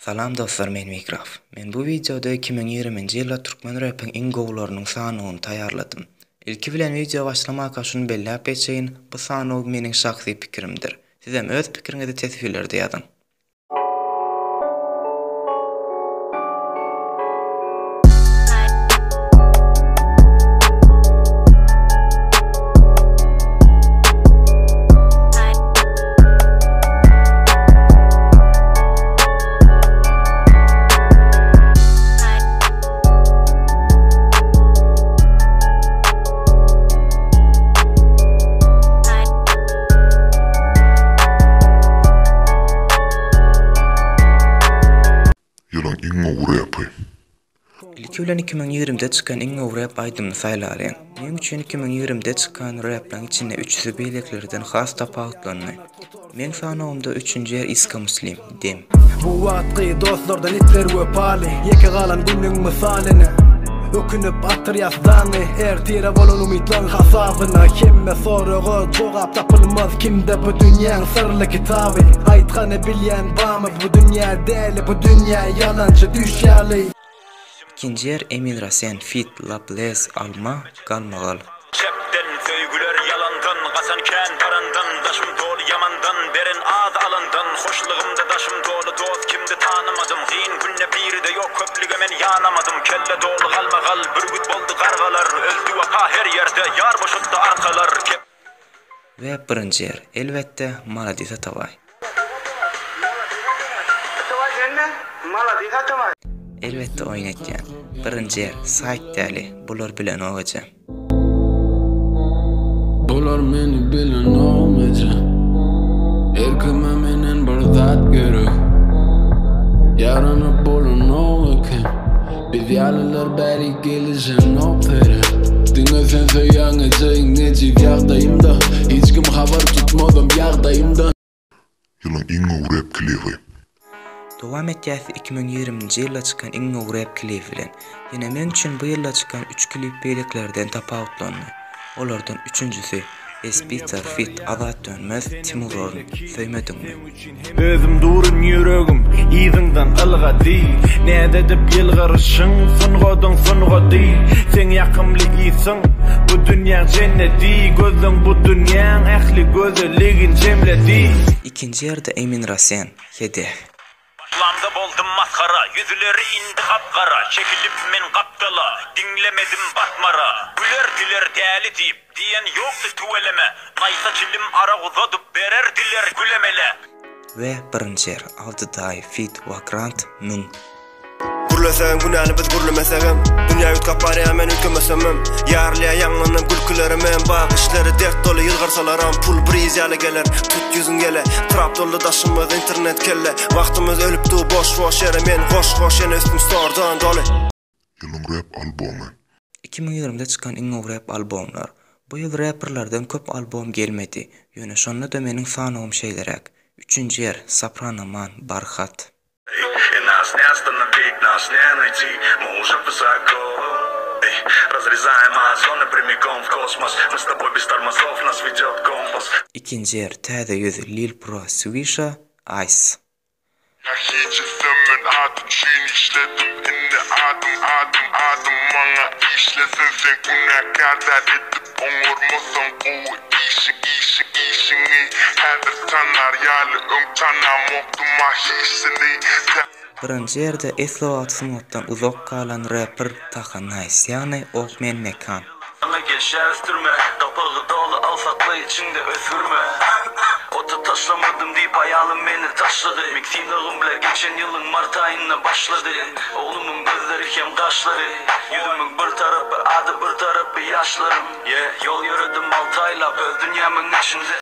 Salam dostlar, men Mikraf. Men bu videoda 2020-nji ýylda türkmen raping iň gowlarynyň sanyny taýýarladym. Ilki bilen video başlamak üçin belläp geçeýin, bu sany meniň şahsy pikirimdir. Sizem öz pikiriňizi tesbirlerde ýazyň. İlki bilen 2020'de çıkan iň gowy rap aýdymyny saýlaryn. Men üçin 2020'de çıkan raplaryň içinde üçüsi beýleklerden has tapawutlandy. Men sanawymda 3-nji ýer Iska Muslim dem. Bu wagtky dostlardan itler we pali, ýeke galan günüň misalyny. Ökünüp atır ýazdany, ertire bolan umytlaryň hasabyna. Kimme soraga jogap tapylmaz, kimde bu dünýäň sirli kitaby. Aýtgany bilýän bamy, bu dünýä däli, bu dünýä ýalançy düşýärli. İkinci yer Emin Rasen Fit Lables Alma Galmagal. Çepden söýgüler yalandan, gasanken parandan, daşım dolu yamandan, beren az alandan, hoşlugymda daşım dolu dost kimdi tanımadım, gyn günne biri de yok köplüge men yanamadım, kelle dolu galmagal, bürgüt boldu gargalar, öldü wapa her yerde, yar boşutdu arkalar. Ve birinci yer elbette Maladisa Tavay. Elbette oynatýan. Birinci yer Said Däli, bular bilen ogaja. Bular meni bilen ogaja. Erkime menen bir zat gerek. Yarana bolan ogaken. Biz ýalylar bäri gelişen opere. Diňe sen söýýäňe jeýin nejip ýagdaýymda. Hiç kim habar tutmadym ýagdaýymda. Ýylyň iň gowy rap klipi. Dowam etýäs 2020-nji ýylda çykan iň gowy rap klip bilen. Ýene men üçin bu ýylda çykan 3 klip beýleklerden tapawutlandy. Olardan üçünjüsi Espita Fit Azat Dönmez Timur Orn Söýmediňmi? Özüm durun ýüregim ýyzyňdan ylgady. Näde dip ýylgyryşyň sungadyň. Sen ýakymly ýysyň bu dünýä jenneti. Gözüň bu dünýäň ähli gözelligin jemledi. İkinci ýerde Emin Rasen Hedef. Lamda boldum maskara, yüzleri indi kapkara, çekilip men kaptala, dinlemedim batmara. Güler diler däli deyip, diyen yoktu tuveleme, naysa çilim ara uzadıp berer diler gülemele. Ve birinci yer Altıday Fit Vakrant Mün. Gürlesem günäni biz gürlemesegem, dünýä ýutkapar hemen ülkemesemem. Ýarlyğa ýanglanan gülkülerim bagışlary dert dolu ýylgırsalaram, pul briz ýaly geler, tut ýüzüň gele, trap dolu daşymyz internet kelle. Wagtymyz ölüpdi boş ýere men goş ýene üstüm sordan doly. Ýylyň rap albomy. 2020'de çıkan iň gowy rap albomlar. Bu ýyl rapperlerden köp albom gelmedi. Ýöne şonda da meniň sanawym şeýlerek. 3-nji yer Soprano Man Barhat. Нас не найти, мы уже высоко. Разрезаем озоны прямиком в космос. Мы с тобой без тормозов, нас ведет компас. İkinci yer Täze ýüz Lil Pro Swisha Ice. Näçesemmen adım şin işledim indi adım maňa işlesen sen günäkärda edip oňurmasan gowy işiňi häzir tanar ýaly öň tanamokduma hissini. Birinci yerde Eslo Atsumot'tan uzak kalan rapper Tahan Nice, yani Okmen Mekan. Bana geçerstürme, kapağı dolu al sakla içinde özgürme. Ota taşlamadım deyip ayağım beni taşladı. Miktinağım bile geçen yılın Mart ayında başladı. Oğlumun gözleri hem kaşları, yüzümün bir tarafı adı bir tarafı yaşlarım. Yol yürüdüm 6 ayla öz dünyamın içinde.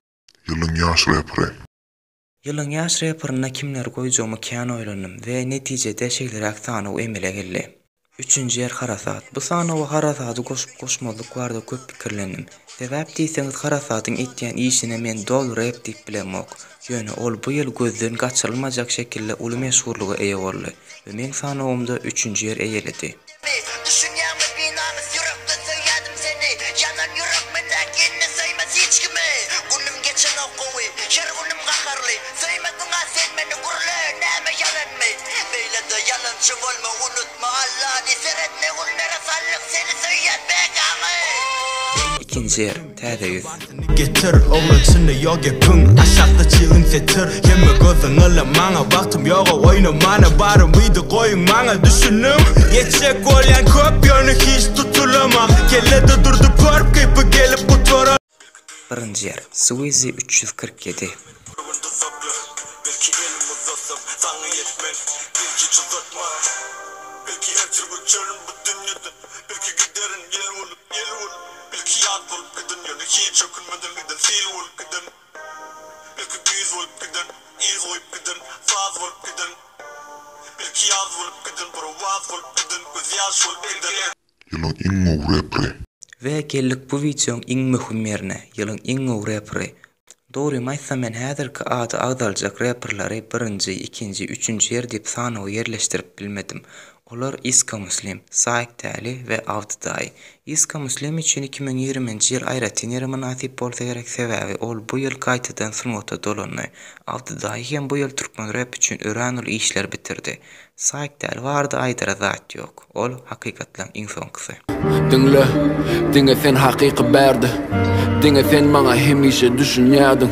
Ýylyň ýaş rapperi. Yılın yaş rapperına kimler koyacağımı kän oýlanyp we netijede şeýlerek sanaw emele geldi. 3-nji yer Harasat. Bu sanaw Harasaty goşmalyk barada köp pikirlendim. Sebäp diýseňiz Harasatyň etýän işine men dol rap diýip bilemok. Ýöne ol bu ýyl gözden gaçyrylmajak şekilde uly meşhurlyga eýe boldy we men sanawymda 3-nji yer eýeledi. Yalancı olma unutma Allah'ını seyretme günlere sallık seni söyleyen bekamı. İkinci yer täze yüz. Getir oğlatını yok yapın aşağıda çığın setir yeme gözün öyle mana baktım yoga oynamana barım video koyun mana düşünüm geçecek olan köp yönü hiç tutulama gelede durdu korp gibi gelip bu tora. Birinci yer Sweezy 347. Belki elim uzatsam sana yetmen belki çıldırtma belki erçir uçarım bu dünyada belki giderin yel olup belki yad olup gidin yönü hiç okunmadan gidin sil olup gidin belki büyüz olup gidin iz olup gidin faz olup gidin belki yaz olup gidin bir vaz olup gidin göz yaş olup gidin. Yılın ingo rapre. Ve geldik bu videonun iň möhüm yerine, yılın ingo raperi. Doğru maysa men häzirki adı agdaljak raperlary birinci, ikinci, üçüncü yer dip sanawy yerleştirip bilmedim. Olar Iska Muslim, Saik Täli ve Avdiday. Iska Muslim için 2020-nji ýyl aýratyn ýere munasip bolsa gerek sebäbi ol bu ýyl gaýtadan sunwata dolany. Avdiday hem bu ýyl türkmen rap üçin örenul işler bitirdi. Saik Täli bardy aýdyra zat ýok. Ol hakykatlan iň soňky. Dinle sen haqiqi berdi. Dinle sen bana hemişe düşünýärdin.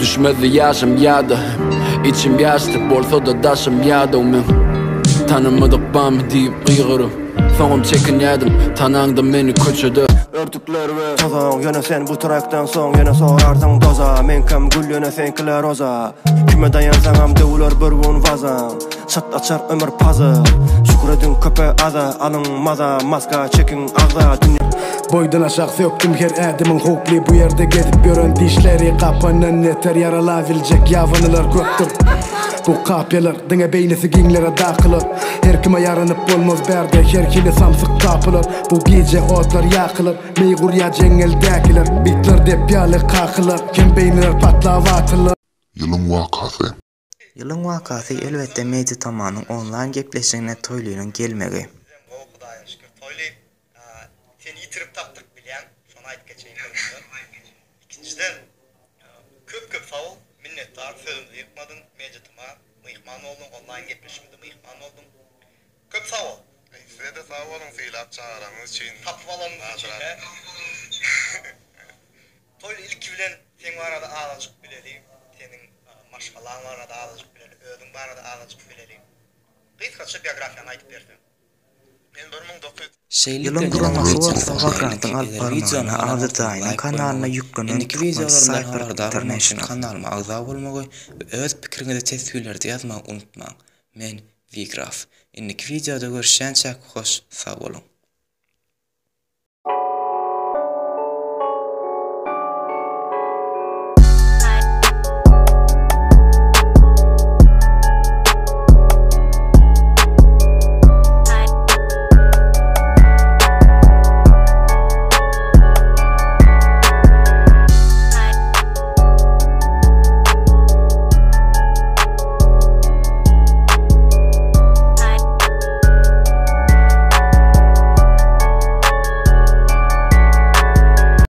Düşmedi yaşım ýada. İçim ýaşdy bolsa da daşym ýada men. Tanımadık bam deyip ýygyrym. Soňum çekinýärdim, tanaňda meni köçedi. Örtükler ve tozan yana sen bu traktan soň yana sorarsın doza men kam gül yana senkiler roza kime dayansaňam döwler bir gün vazan çat açar ömür pazı şükredin köpe aza alın maza maska çekin agda Boydan aşağı söktüm her ädimin hukli bu yerde gedip gören dişleri kapanan yeter yaralabilecek yavanılar köktür. Bu kapyalar dine beynisi ginlere dakılır. Her kime yaranıp olmaz berde her kili samsık kapılır. Bu gece otlar yakılır meygur ya cengeldekiler bitler dep yalı kakılır kim beyniler patlavatılır. Yılın vakası. Yılın wakasy elbette media tamanyň online gepleşigine toýlunyň gelmegi. Seni yitirip taptık bilen, şonu ayıp geçeyim. İkinciden, köp sağ ol, minnettar, sözümüzü yıkmadın, mevcutıma, mıyıkman oldun, online gepleşimde mıyıkman oldun. Köp sağ ol. Size de sağ olun fiilat çağıranız için. Tapıp alanınız için. Toylu ilki bilen, senin arada ağlacık bileliyim, senin maşgalan arada ağlacık bileliyim, ödün arada ağlacık bileliyim. Kıyıskaçı biyografiyanı ayıp verdim. Yılın kurulması bolsa Vagrant'ın alp barmağına Avdidaýyň kanalyna yüklenen Cypher International kanalyma agza bolmagy we öz pikiriňizi tesbirlerde ýazmagy unutmaň. Men Vigraf. Indiki videoda görüşýänçä hoş, sag bolun.